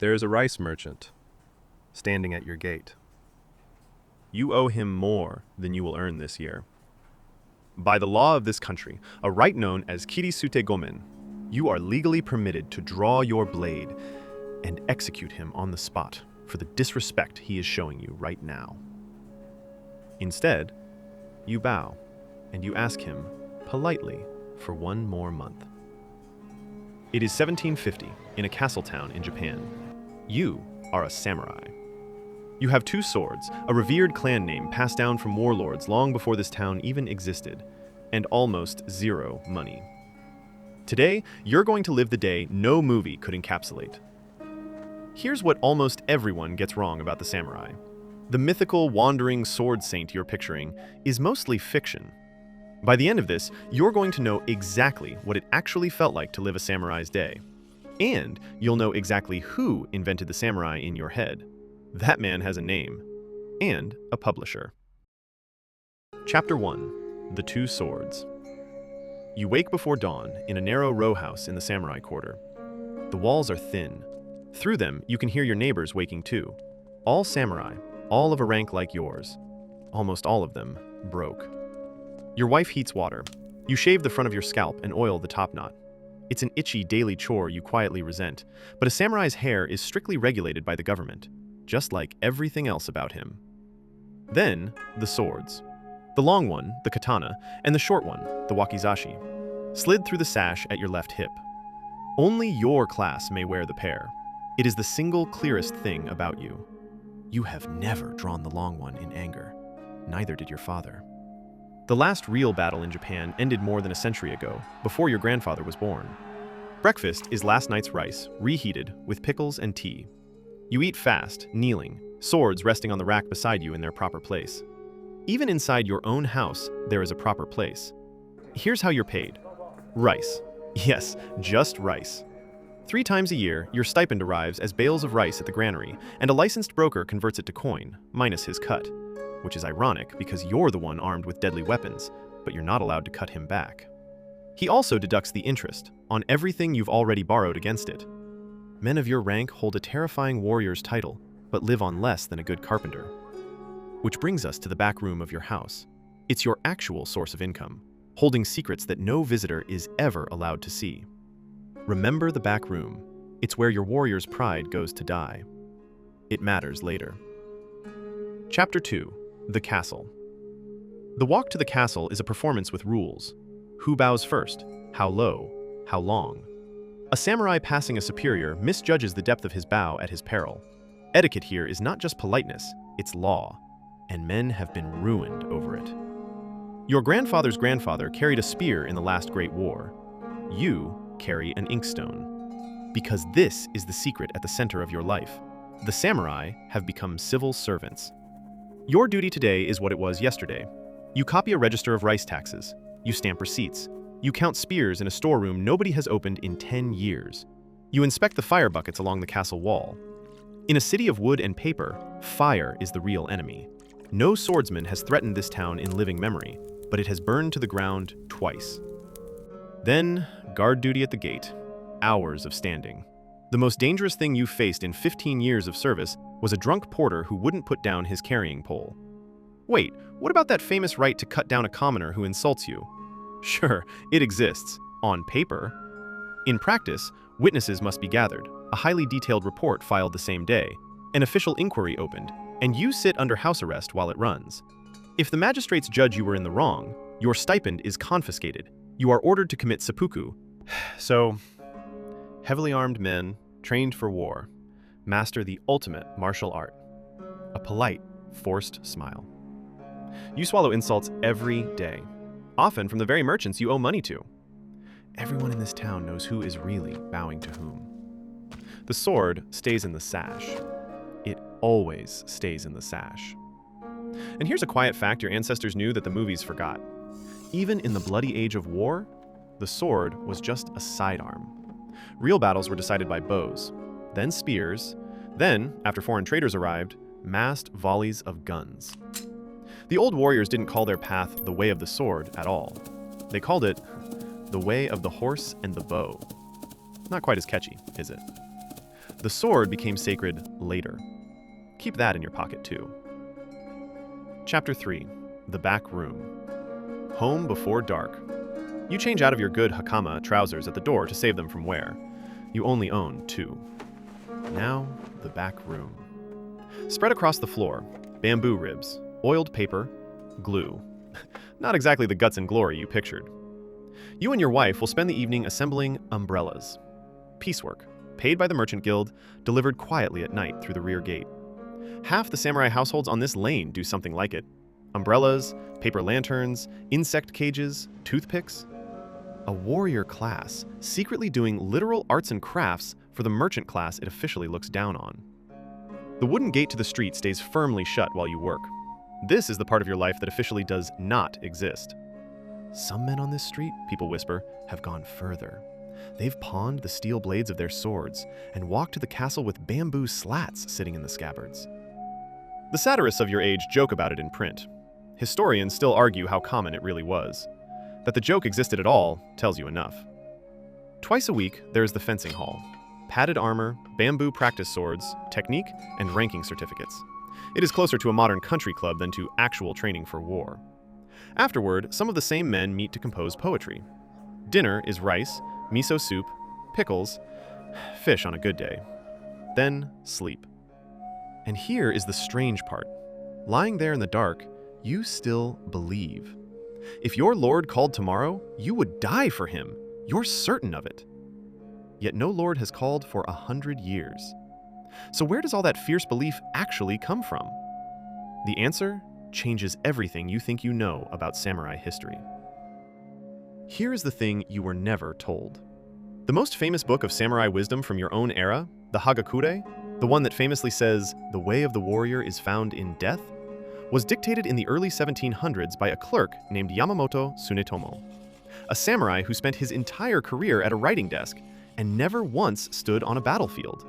There is a rice merchant standing at your gate. You owe him more than you will earn this year. By the law of this country, a right known as kirisute gomen, you are legally permitted to draw your blade and execute him on the spot for the disrespect he is showing you right now. Instead, you bow and you ask him politely for one more month. It is 1750 in a castle town in Japan. You are a samurai. You have 2 swords, a revered clan name passed down from warlords long before this town even existed, and almost 0 money. Today, you're going to live the day no movie could encapsulate. Here's what almost everyone gets wrong about the samurai. The mythical wandering sword saint you're picturing is mostly fiction. By the end of this, you're going to know exactly what it actually felt like to live a samurai's day. And you'll know exactly who invented the samurai in your head. That man has a name and a publisher. Chapter 1: The 2 Swords. You wake before dawn in a narrow row house in the samurai quarter. The walls are thin. Through them, you can hear your neighbors waking too. All samurai, all of a rank like yours. Almost all of them broke. Your wife heats water. You shave the front of your scalp and oil the top knot. It's an itchy daily chore you quietly resent, but a samurai's hair is strictly regulated by the government, just like everything else about him. Then, the swords. The long one, the katana, and the short one, the wakizashi, slid through the sash at your left hip. Only your class may wear the pair. It is the single clearest thing about you. You have never drawn the long one in anger. Neither did your father. The last real battle in Japan ended more than a century ago, before your grandfather was born. Breakfast is last night's rice, reheated, with pickles and tea. You eat fast, kneeling, swords resting on the rack beside you in their proper place. Even inside your own house, there is a proper place. Here's how you're paid. Rice. Yes, just rice. 3 times a year, your stipend arrives as bales of rice at the granary, and a licensed broker converts it to coin, minus his cut. Which is ironic because you're the one armed with deadly weapons, but you're not allowed to cut him back. He also deducts the interest on everything you've already borrowed against it. Men of your rank hold a terrifying warrior's title, but live on less than a good carpenter. Which brings us to the back room of your house. It's your actual source of income, holding secrets that no visitor is ever allowed to see. Remember the back room. It's where your warrior's pride goes to die. It matters later. Chapter 2: The Castle. The walk to the castle is a performance with rules. Who bows first? How low? How long? A samurai passing a superior misjudges the depth of his bow at his peril. Etiquette here is not just politeness, it's law, and men have been ruined over it. Your grandfather's grandfather carried a spear in the last Great War. You carry an inkstone. Because this is the secret at the center of your life. The samurai have become civil servants. Your duty today is what it was yesterday. You copy a register of rice taxes. You stamp receipts. You count spears in a storeroom nobody has opened in 10 years. You inspect the fire buckets along the castle wall. In a city of wood and paper, fire is the real enemy. No swordsman has threatened this town in living memory, but it has burned to the ground twice. Then, guard duty at the gate. Hours of standing. The most dangerous thing you faced in 15 years of service was a drunk porter who wouldn't put down his carrying pole. Wait, what about that famous right to cut down a commoner who insults you? Sure, it exists, on paper. In practice, witnesses must be gathered, a highly detailed report filed the same day, an official inquiry opened, and you sit under house arrest while it runs. If the magistrates judge you were in the wrong, your stipend is confiscated. You are ordered to commit seppuku. So, heavily armed men, trained for war, master the ultimate martial art. A polite, forced smile. You swallow insults every day, often from the very merchants you owe money to. Everyone in this town knows who is really bowing to whom. The sword stays in the sash. It always stays in the sash. And here's a quiet fact your ancestors knew that the movies forgot. Even in the bloody age of war, the sword was just a sidearm. Real battles were decided by bows, then spears, then, after foreign traders arrived, massed volleys of guns. The old warriors didn't call their path the way of the sword at all. They called it the way of the horse and the bow. Not quite as catchy, is it? The sword became sacred later. Keep that in your pocket too. Chapter 3. The Back Room. Home before dark. You change out of your good hakama trousers at the door to save them from wear. You only own 2. Now, the back room. Spread across the floor, bamboo ribs, oiled paper, glue. Not exactly the guts and glory you pictured. You and your wife will spend the evening assembling umbrellas. Piecework, paid by the Merchant Guild, delivered quietly at night through the rear gate. Half the samurai households on this lane do something like it. Umbrellas, paper lanterns, insect cages, toothpicks. A warrior class, secretly doing literal arts and crafts for the merchant class it officially looks down on. The wooden gate to the street stays firmly shut while you work. This is the part of your life that officially does not exist. Some men on this street, people whisper, have gone further. They've pawned the steel blades of their swords and walked to the castle with bamboo slats sitting in the scabbards. The satirists of your age joke about it in print. Historians still argue how common it really was. That the joke existed at all tells you enough. Twice a week, there is the fencing hall. Padded armor, bamboo practice swords, technique, and ranking certificates. It is closer to a modern country club than to actual training for war. Afterward, some of the same men meet to compose poetry. Dinner is rice, miso soup, pickles, fish on a good day. Then sleep. And here is the strange part. Lying there in the dark, you still believe. If your lord called tomorrow, you would die for him. You're certain of it. Yet no lord has called for 100 years. So where does all that fierce belief actually come from? The answer changes everything you think you know about samurai history. Here is the thing you were never told. The most famous book of samurai wisdom from your own era, the Hagakure, the one that famously says, "The way of the warrior is found in death," was dictated in the early 1700s by a clerk named Yamamoto Tsunetomo, a samurai who spent his entire career at a writing desk and never once stood on a battlefield.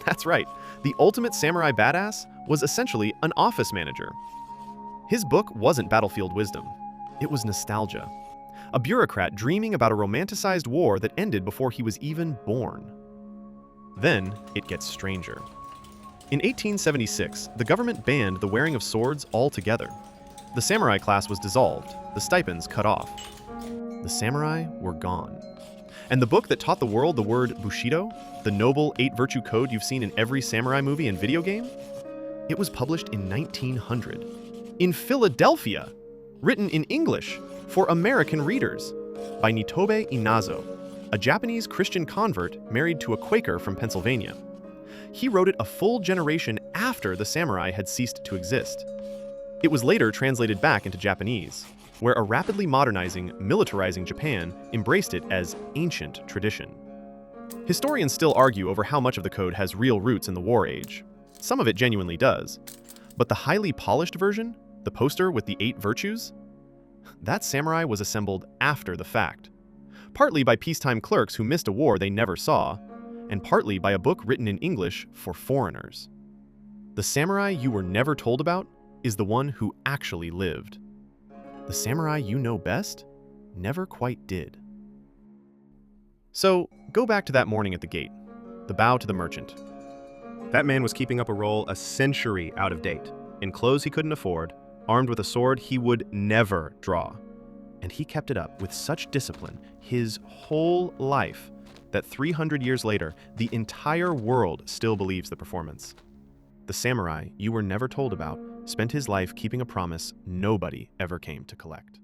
That's right, the ultimate samurai badass was essentially an office manager. His book wasn't battlefield wisdom. It was nostalgia. A bureaucrat dreaming about a romanticized war that ended before he was even born. Then it gets stranger. In 1876, the government banned the wearing of swords altogether. The samurai class was dissolved, the stipends cut off. The samurai were gone. And the book that taught the world the word Bushido, the noble 8-virtue code you've seen in every samurai movie and video game, it was published in 1900. In Philadelphia, written in English for American readers by Nitobe Inazo, a Japanese Christian convert married to a Quaker from Pennsylvania. He wrote it a full generation after the samurai had ceased to exist. It was later translated back into Japanese, where a rapidly modernizing, militarizing Japan embraced it as ancient tradition. Historians still argue over how much of the code has real roots in the War Age. Some of it genuinely does. But the highly polished version, the poster with the 8 virtues, that samurai was assembled after the fact. Partly by peacetime clerks who missed a war they never saw, and partly by a book written in English for foreigners. The samurai you were never told about is the one who actually lived. The samurai you know best never quite did. So, go back to that morning at the gate, the bow to the merchant. That man was keeping up a role a century out of date, in clothes he couldn't afford, armed with a sword he would never draw. And he kept it up with such discipline his whole life that 300 years later, the entire world still believes the performance. The samurai you were never told about spent his life keeping a promise nobody ever came to collect.